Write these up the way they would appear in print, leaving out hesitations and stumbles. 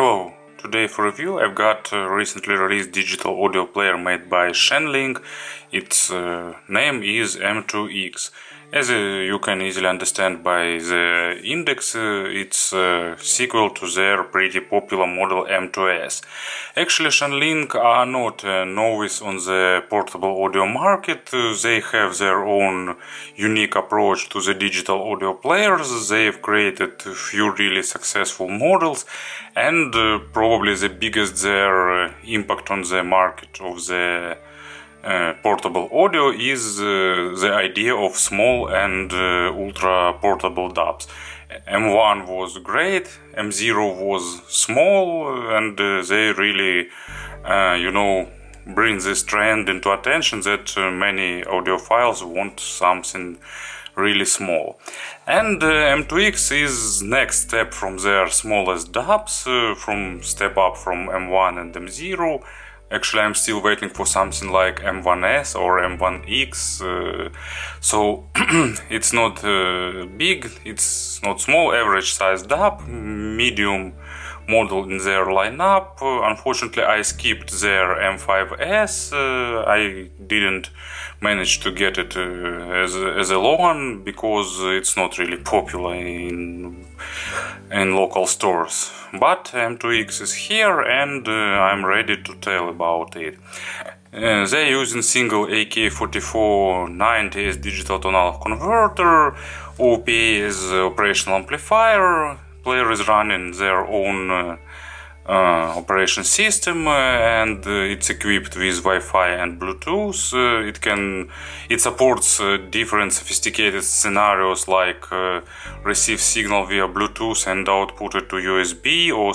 Hello! Today for review I've got a recently released digital audio player made by Shanling. Its name is M2x. As you can easily understand by the index, it's a sequel to their pretty popular model M2s. Actually, Shanling are not a novice on the portable audio market. They have their own unique approach to the digital audio players. They've created a few really successful models, and probably the biggest their impact on the market of the portable audio is the idea of small and ultra portable DABs. M1 was great, M0 was small, and they really, bring this trend into attention that many audiophiles want something really small. And M2x is next step from their smallest DABs, from step up from M1 and M0. Actually, I'm still waiting for something like M1s or M1x, so it's not big, it's not small, average size DAB, medium model in their lineup. Unfortunately, I skipped their M5s. I didn't manage to get it as a loan because it's not really popular in local stores. But M2x is here, and I'm ready to tell about it. They're using single AK4490 as digital tonal converter, OPA as operational amplifier. Player is running their own operation system, and it's equipped with Wi-Fi and Bluetooth. It supports different sophisticated scenarios like receive signal via Bluetooth and output it to USB or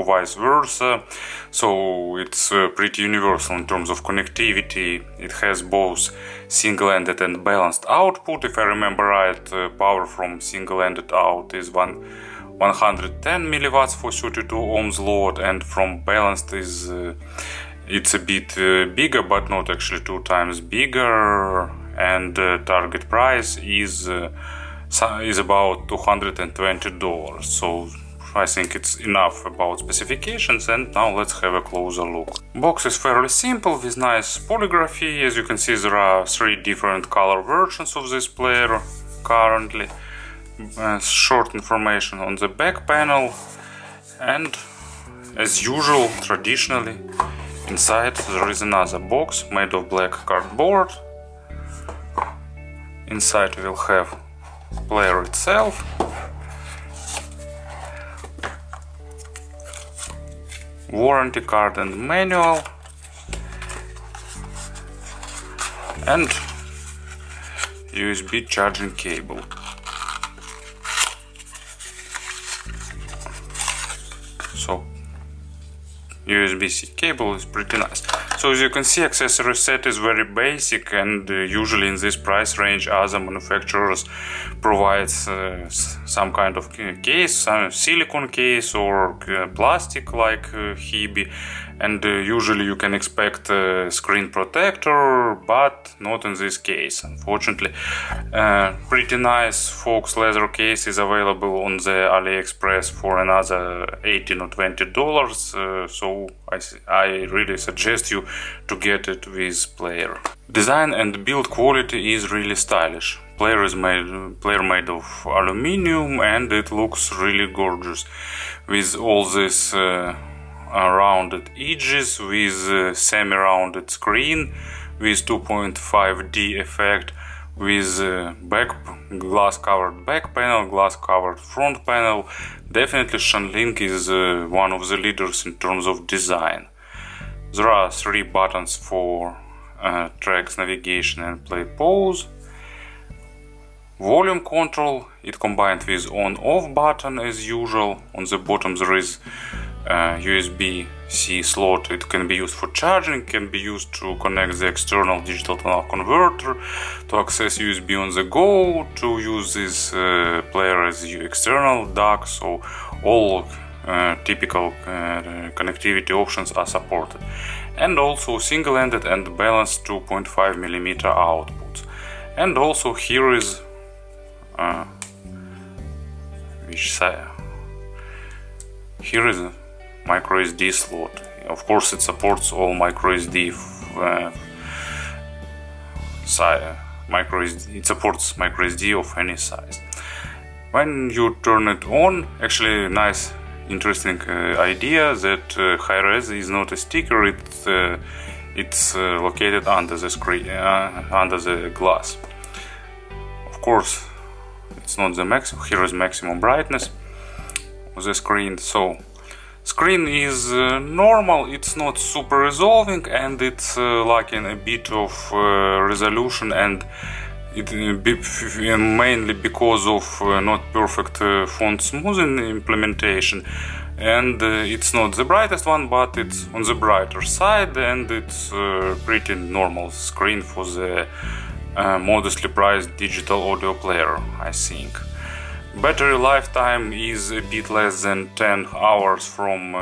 vice versa. So it's pretty universal in terms of connectivity. It has both single-ended and balanced output. If I remember right, power from single-ended out is 110 milliwatts for 32 ohms load, and from balanced is it's a bit bigger, but not actually 2 times bigger, and target price is about $220. So I think it's enough about specifications, and now let's have a closer look. Box is fairly simple with nice polygraphy. As you can see, there are 3 different color versions of this player currently. Short information on the back panel, and as usual, traditionally, inside there is another box made of black cardboard. Inside we'll have player itself, warranty card and manual, and USB charging cable. So USB-C cable is pretty nice. So as you can see, accessory set is very basic, and usually in this price range other manufacturers provide some kind of case, some silicone case or plastic like Hibi, and usually you can expect a screen protector, but not in this case, unfortunately. Pretty nice Fox leather case is available on the AliExpress for another $18 or $20, so I really suggest you to get it with player. Design and build quality is really stylish. Player made of aluminium, and it looks really gorgeous with all this rounded edges, with semi-rounded screen, with 2.5D effect, with glass covered back panel, glass covered front panel. Definitely Shanling is one of the leaders in terms of design. There are 3 buttons for tracks, navigation and play pause. Volume control, it combined with on-off button as usual. On the bottom there is USB-C slot. It can be used for charging, can be used to connect the external digital tonal converter, to access USB on the go, to use this player as external DAC. So all typical connectivity options are supported, and also single-ended and balanced 2.5mm outputs. And also here is microSD slot. Of course, it supports all microSD it supports microSD of any size. When you turn it on, actually nice interesting idea that high-res is not a sticker, it's located under the screen, under the glass. Of course, it's not the maximum. Here is maximum brightness of the screen. So screen is normal, it's not super resolving, and it's lacking a bit of resolution, and it mainly because of not perfect font smoothing implementation, and it's not the brightest one, but it's on the brighter side, and it's pretty normal screen for the modestly priced digital audio player, I think. Battery lifetime is a bit less than 10 hours from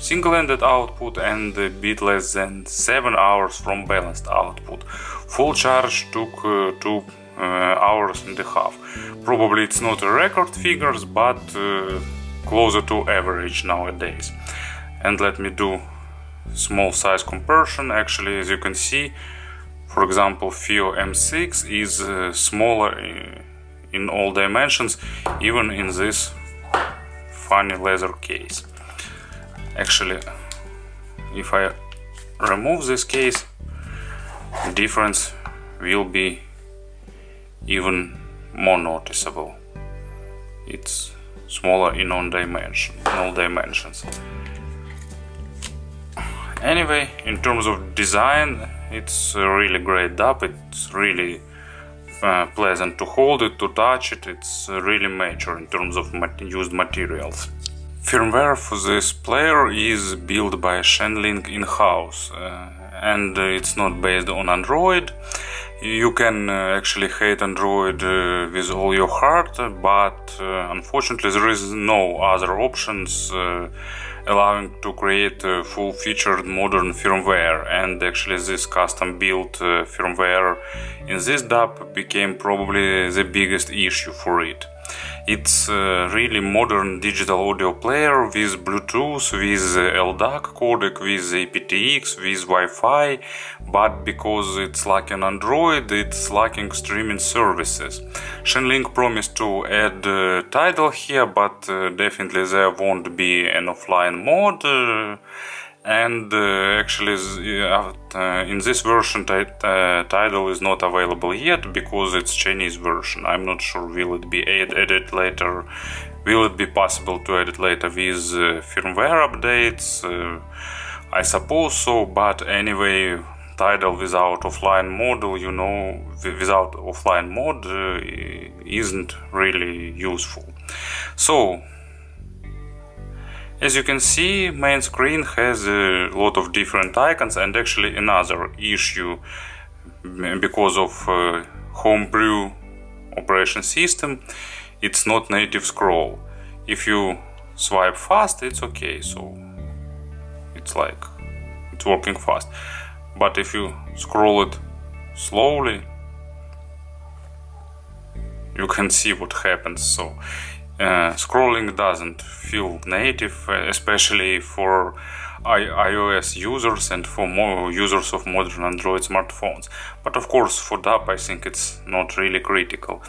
single-ended output and a bit less than 7 hours from balanced output. Full charge took 2 hours and a half. Probably it's not a record figures, but closer to average nowadays. And let me do small size comparison. Actually, as you can see, for example, FIO M6 is smaller in all dimensions, even in this funny leather case. Actually, if I remove this case, the difference will be even more noticeable. It's smaller in all dimensions. Anyway, in terms of design, it's a really great DAP. It's really pleasant to hold it, to touch it. It's really mature in terms of used materials. Firmware for this player is built by Shanling in-house, and it's not based on Android. You can actually hate Android with all your heart, but unfortunately there is no other options allowing to create full-featured modern firmware, and actually this custom-built firmware in this DAP became probably the biggest issue for it. It's a really modern digital audio player with Bluetooth, with LDAC codec, with aptX, with Wi-Fi, but because it's lacking Android, it's lacking streaming services. Shanling promised to add Tidal here, but definitely there won't be an offline mode. And actually in this version Tidal is not available yet because it's Chinese version. I'm not sure will it be added later, will it be possible to add it later with firmware updates. I suppose so, but anyway, Tidal without offline mode, you know, without offline mode isn't really useful. So as you can see, main screen has a lot of different icons, and actually another issue because of homebrew operation system, it's not native scroll. If you swipe fast, it's okay, so it's like it's working fast. But if you scroll it slowly, you can see what happens. So scrolling doesn't feel native, especially for iOS users and for more users of modern Android smartphones. But of course, for DAP, I think it's not really critical.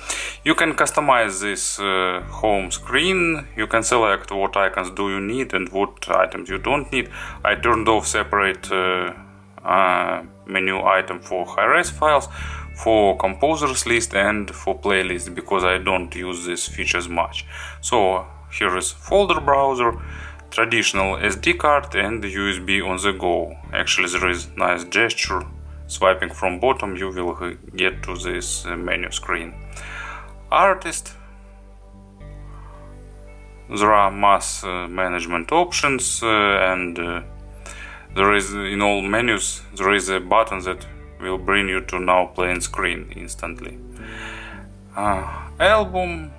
You can customize this home screen. You can select what icons do you need and what items you don't need. I turned off separate menu item for high-res files, for composers list and for playlist, because I don't use these features much. So here is folder browser, traditional SD card and USB on the go. Actually there is nice gesture, swiping from bottom you will get to this menu screen. Artist, there are mass management options, and there is in all menus there is a button that will bring you to now playing screen instantly. Album,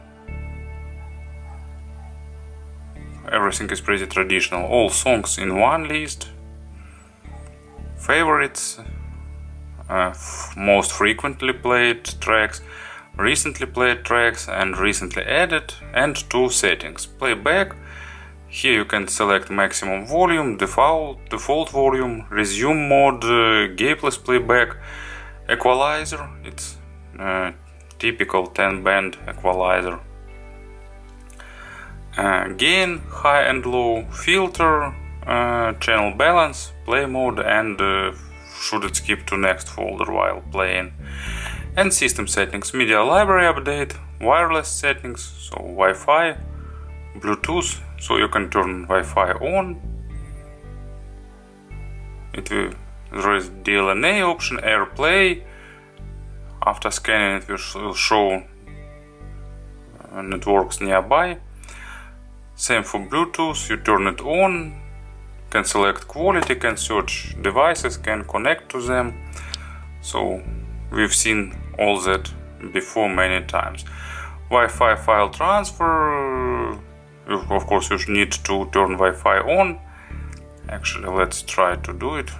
everything is pretty traditional. All songs in one list. Favorites, most frequently played tracks, recently played tracks and recently added, and 2 settings. Playback, Here you can select maximum volume, default volume, resume mode, gapeless playback, equalizer, it's typical 10-band equalizer, gain, high and low, filter, channel balance, play mode, and should it skip to next folder while playing, and system settings, media library update, wireless settings, so Wi-Fi, Bluetooth, so you can turn Wi-Fi on. There is DLNA option, AirPlay. After scanning it will show networks nearby. Same for Bluetooth, you turn it on, can select quality, can search devices, can connect to them. So we've seen all that before many times. Wi-Fi file transfer, of course you need to turn Wi-Fi on. Actually, let's try to do it.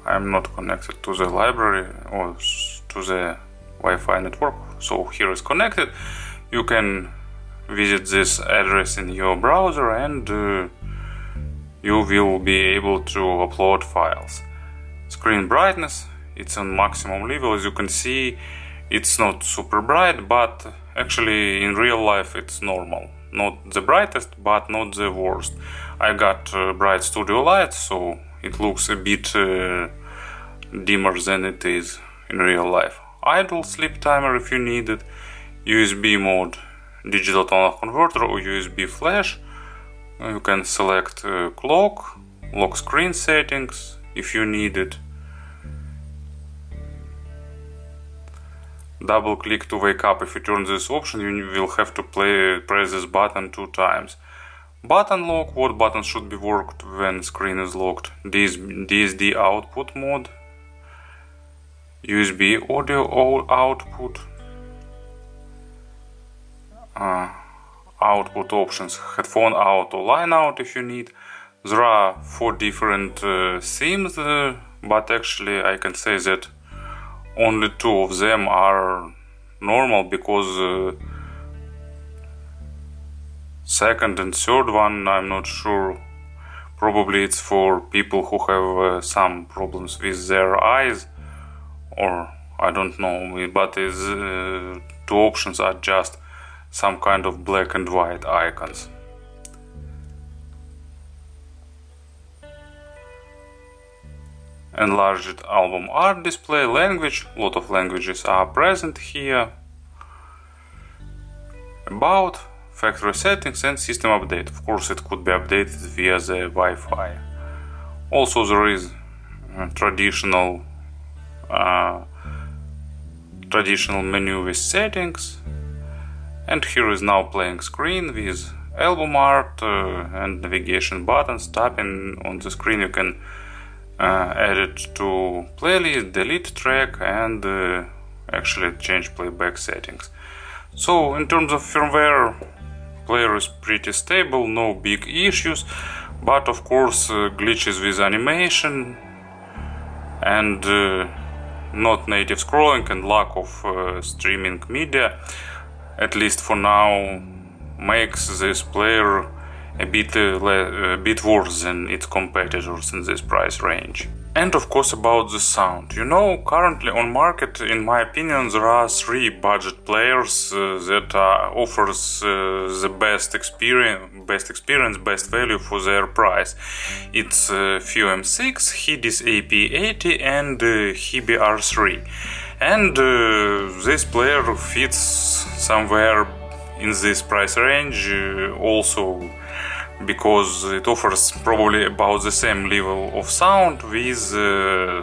I'm not connected to the library or to the Wi-Fi network, so here is connected. You can visit this address in your browser and you will be able to upload files. Screen brightness, it's on maximum level. As you can see, it's not super bright, but actually in real life it's normal. Not the brightest, but not the worst. I got bright studio lights, so it looks a bit dimmer than it is in real life. Idle sleep timer if you need it, USB mode, digital to analog converter or USB flash. You can select clock, lock screen settings if you need it. Double click to wake up. If you turn this option, you will have to press this button 2 times. Button lock, what button should be worked when screen is locked? DSD output mode, USB audio output, output options, headphone out or line out if you need. There are 4 different themes, but actually I can say that only 2 of them are normal, because second and third one I'm not sure. Probably it's for people who have some problems with their eyes, or I don't know, but these 2 options are just some kind of black and white icons. Enlarged album art display, language, a lot of languages are present here. About, factory settings and system update. Of course it could be updated via the Wi-Fi. Also there is traditional menu with settings, and here is now playing screen with album art and navigation buttons. Tapping on the screen you can add it to playlist, delete track, and actually change playback settings. So in terms of firmware, player is pretty stable, no big issues, but of course glitches with animation and not native scrolling and lack of streaming media, at least for now, makes this player a bit worse than its competitors in this price range. And of course about the sound. You know, currently on market, in my opinion, there are 3 budget players that offers the best experience, best value for their price. It's FIO M6, Hidis AP80 and Hibi R3. And this player fits somewhere in this price range also, because it offers probably about the same level of sound with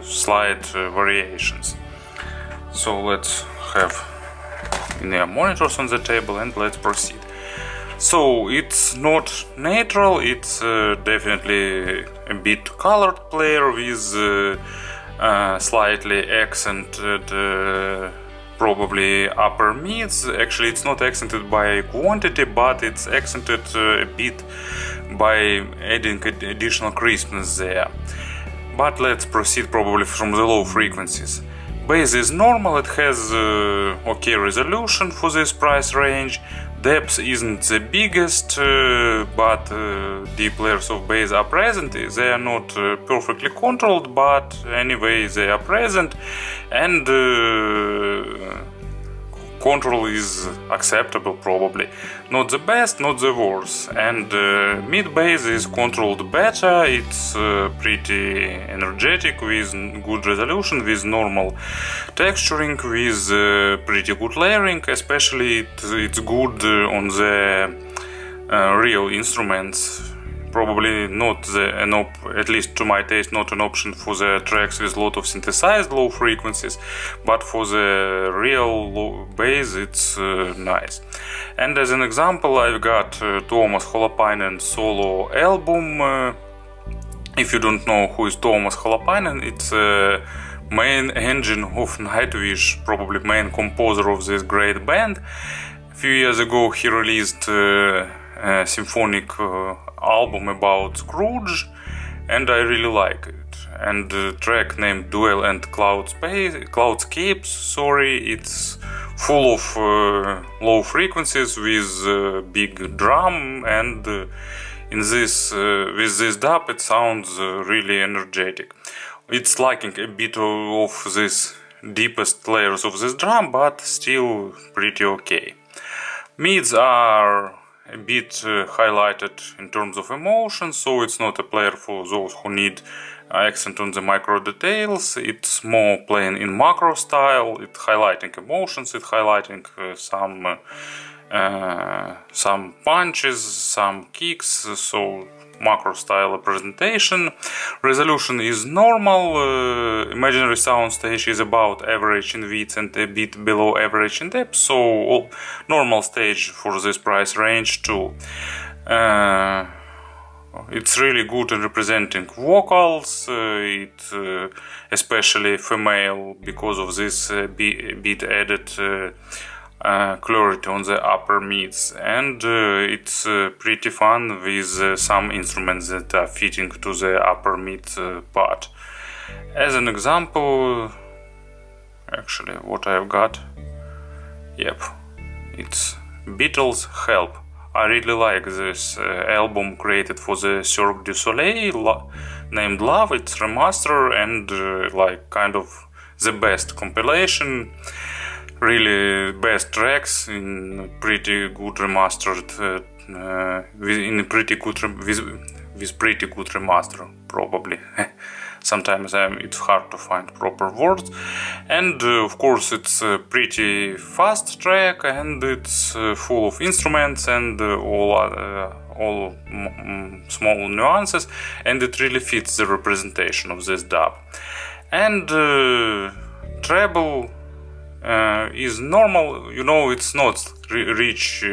slight variations. So let's have in-ear monitors on the table and let's proceed. So it's not neutral, it's definitely a bit colored player with slightly accented probably upper mids. Actually it's not accented by quantity, but it's accented a bit by adding additional crispness there. But let's proceed probably from the low frequencies. Base is normal, it has okay resolution for this price range. Depth isn't the biggest, but deep layers of base are present. They are not perfectly controlled, but anyway they are present, and control is acceptable probably. Not the best, not the worst. And mid base is controlled better. It's pretty energetic with good resolution, with normal texturing, with pretty good layering. Especially it's good on the real instruments. Probably not at least to my taste, not an option for the tracks with a lot of synthesized low frequencies, but for the real low bass it's nice. And as an example, I've got Tuomas Holopainen solo album. If you don't know who is Tuomas Holopainen, it's main engine of Nightwish, probably main composer of this great band. A few years ago he released a symphonic album about Scrooge, and I really like it. And the track named Duel and Cloudscapes, it's full of low frequencies with big drum, and with this dub it sounds really energetic. It's lacking a bit of this deepest layers of this drum, but still pretty okay. Mids are a bit highlighted in terms of emotion, so it's not a player for those who need accent on the micro details. It's more playing in macro style, it's highlighting emotions, it's highlighting some punches, some kicks, so macro style representation. Resolution is normal. Imaginary soundstage is about average in width and a bit below average in depth, so normal stage for this price range too. It's really good in representing vocals, especially female, because of this bit added clarity on the upper mids, and it's pretty fun with some instruments that are fitting to the upper mid part. As an example, actually what I've got, it's Beatles' Help. I really like this album created for the Cirque du Soleil named Love. It's remaster and like kind of the best compilation. Really best tracks in pretty good remastered, with pretty good remaster probably. Sometimes it's hard to find proper words, and of course it's a pretty fast track, and it's full of instruments and all small nuances, and it really fits the representation of this dub. And treble is normal, it's not rich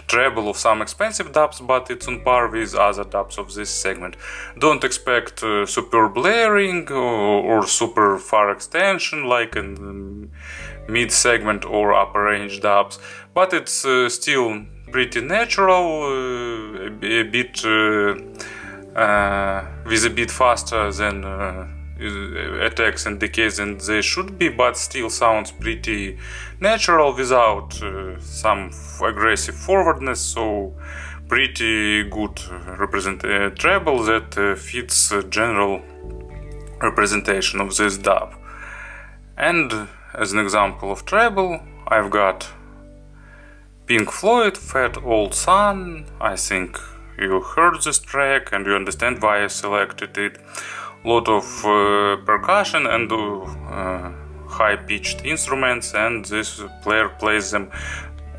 treble of some expensive dubs, but it's on par with other dubs of this segment. Don't expect superb layering or super far extension like in mid segment or upper range dubs, but it's still pretty natural, a bit with a bit faster than attacks and decays than they should be, but still sounds pretty natural without some aggressive forwardness, so pretty good treble that fits general representation of this dub. And as an example of treble, I've got Pink Floyd, Fat Old Sun. I think you heard this track and you understand why I selected it. Lot of percussion and high-pitched instruments, and this player plays them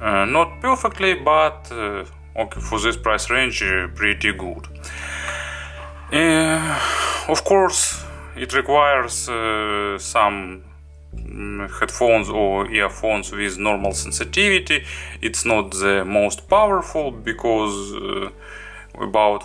not perfectly, but okay, for this price range pretty good. Of course it requires some headphones or earphones with normal sensitivity. It's not the most powerful, because about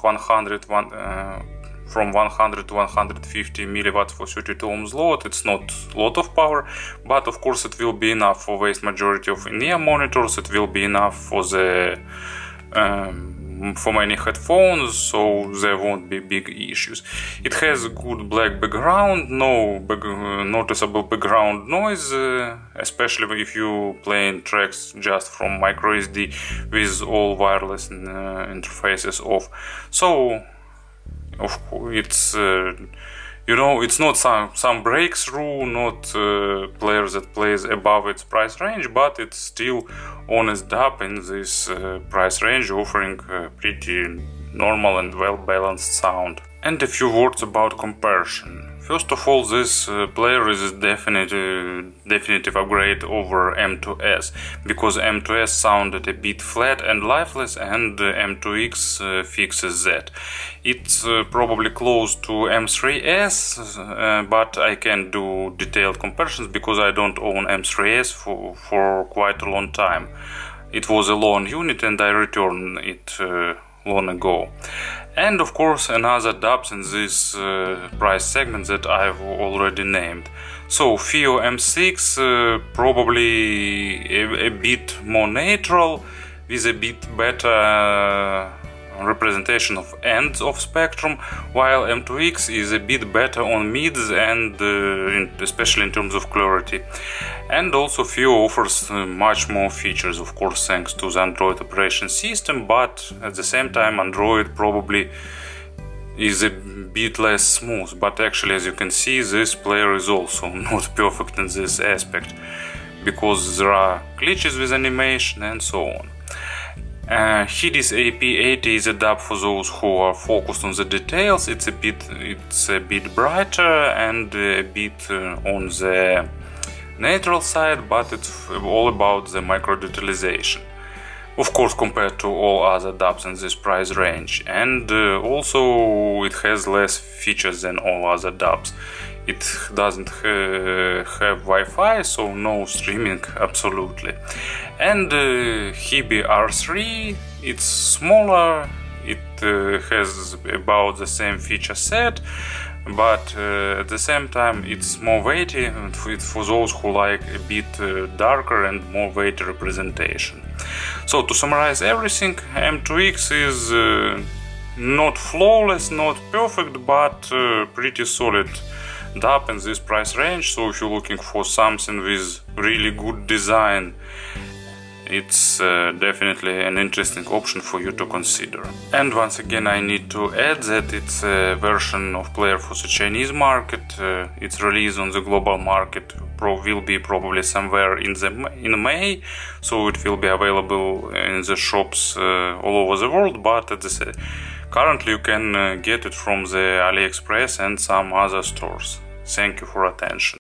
from 100 to 150 milliwatts for 32 ohms load, it's not a lot of power, but of course it will be enough for vast majority of in-ear monitors. It will be enough for the for many headphones, so there won't be big issues. It has good black background, no noticeable background noise, especially if you playing tracks just from microSD with all wireless interfaces off. So it's it's not some breakthrough, not player that plays above its price range, but it's still honest DAB in this price range, offering pretty normal and well-balanced sound. And a few words about comparison. First of all, this player is a definitive upgrade over M2s, because M2s sounded a bit flat and lifeless, and M2x fixes that. It's probably close to M3s, but I can't do detailed comparisons because I don't own M3s for quite a long time. It was a loan unit and I returned it long ago. And of course another DABs in this price segment that I've already named. So FiiO M6 probably a bit more neutral, with a bit better representation of ends of spectrum, while M2x is a bit better on mids and especially in terms of clarity. And also FiiO offers much more features, of course, thanks to the Android operation system, but at the same time Android probably is a bit less smooth. But actually, as you can see, this player is also not perfect in this aspect, because there are glitches with animation and so on. Hidis AP80 is a DAB for those who are focused on the details. It's a bit brighter and a bit on the neutral side, but it's all about the micro detailization. Of course, compared to all other DABs in this price range, and also it has less features than all other DABs. It doesn't have Wi-Fi, so no streaming absolutely. And Hibi R3, it's smaller, it has about the same feature set, but at the same time it's more weighty, and for those who like a bit darker and more weighty representation. So to summarize everything, M2x is not flawless, not perfect, but pretty solid DAB in this price range. So if you're looking for something with really good design, it's definitely an interesting option for you to consider. And once again, I need to add that it's a version of player for the Chinese market. Its release on the global market will be probably somewhere in May, so it will be available in the shops all over the world, but currently you can get it from the AliExpress and some other stores. Thank you for attention.